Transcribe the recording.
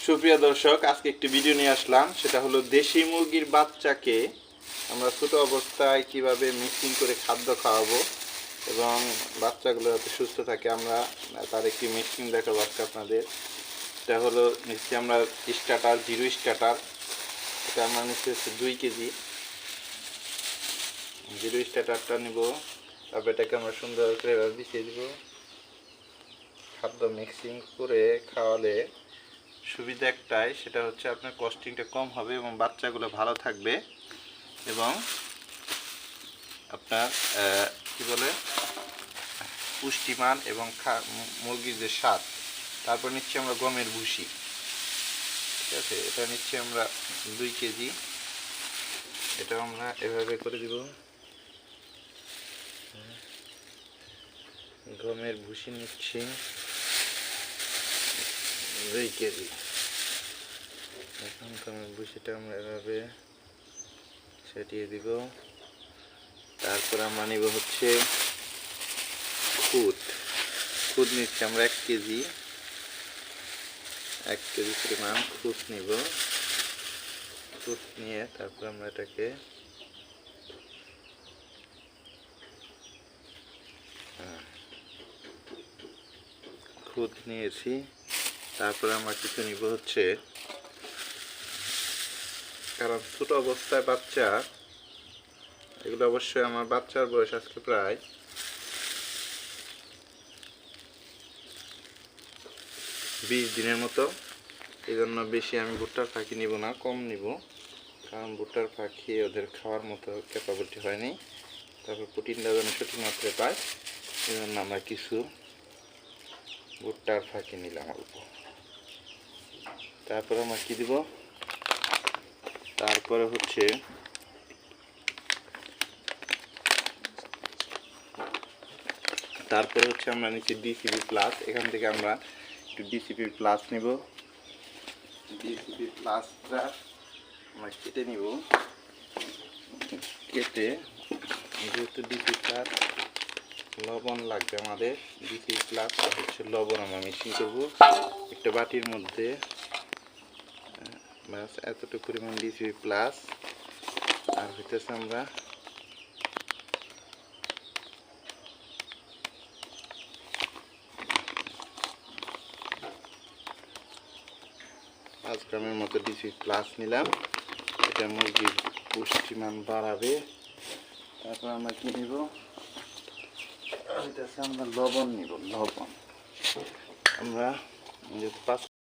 সুপ্রিয় দর্শক, আজকে একটি ভিডিও নিয়ে আসলাম। সেটা হলো দেশি মুরগির বাচ্চাকে আমরা ছোট অবস্থায় কিভাবে মিক্সিং করে খাদ্য খাওয়াবো এবং বাচ্চাগুলো যাতে সুস্থ থাকে। আমরা তার একটি মিক্সিং দেখাবো আজকে আপনাদের। এটা হলো নিচ্ছি আমরা স্টার্টার, জিরো স্টার্টার। এটা আমরা নিচ্ছি হচ্ছে 2 কেজি। জিরো স্টার্টারটা নিব, তারপর এটাকে আমরা সুন্দর করে বিছিয়ে দিব। খাদ্য মিক্সিং করে খাওয়ালে সুবিধা একটাই, সেটা হচ্ছে আপনার কস্টিংটা কম হবে এবং বাচ্চাগুলো ভালো থাকবে এবং আপনার কি বলে পুষ্টিমান এবং মুরগির যে স্বাদ। তারপর নিচ্ছি আমরা গমের ভুসি, ঠিক আছে। এটা নিচ্ছি আমরা 2 কেজি। এটা আমরা এভাবে করে দিব। গমের ভুসি নিচ্ছি 2 কেজি। এখন গমের ভুসিটা আমরা এভাবে ছিটিয়ে দিব। তারপর আমরা নিব হচ্ছে খুদ নিচ্ছি আমরা 1 কেজি। 1 কেজি পরিমাণ খুদ নিব। খুদ নিয়ে তারপর আমরা এটাকে খুদ নিয়েছি। তারপরে আমরা কিছু নিব হচ্ছে, কারণ ছোট অবস্থায় বাচ্চা, এগুলো অবশ্যই আমার বাচ্চার বয়স আজকে প্রায় 20 দিনের মতো। এই জন্য বেশি আমি ভুট্টার ফাঁকি নিব না, কম নিব, কারণ ভুট্টার ফাঁকি ওদের খাওয়ার মতো ক্যাপাবিলিটি হয়নি। তারপর প্রোটিনটা যেন সঠিক মাত্রায় পায়, এই জন্য আমরা কিছু ভুট্টার ফাঁকি নিলাম অল্প। তারপরে আমরা কি দিব, তারপরে হচ্ছে আমরা নিচ্ছি ডিসিপি প্লাস। এখান থেকে আমরা একটু ডিসিপি প্লাস নিব। ডিসিপি প্লাসটা আমরা কেটে নিব। কেটে, যেহেতু ডিসিপি প্লাস লবণ লাগবে আমাদের, ডিসিপি প্লাস আর হচ্ছে লবণ আমরা মিক্সিং করব একটা বাটির মধ্যে। ব্যাস এতটুকু পরিমাণ ডিসিপি প্লাস। আর হইতেছে আমরা 5 গ্রামের মতো ডিসিপি প্লাস নিলাম। এটা মুরগির পুষ্টিমান বাড়াবে। তারপর আমরা কি নিব, হইতেছে আমরা লবণ নিব। লবণ আমরা 5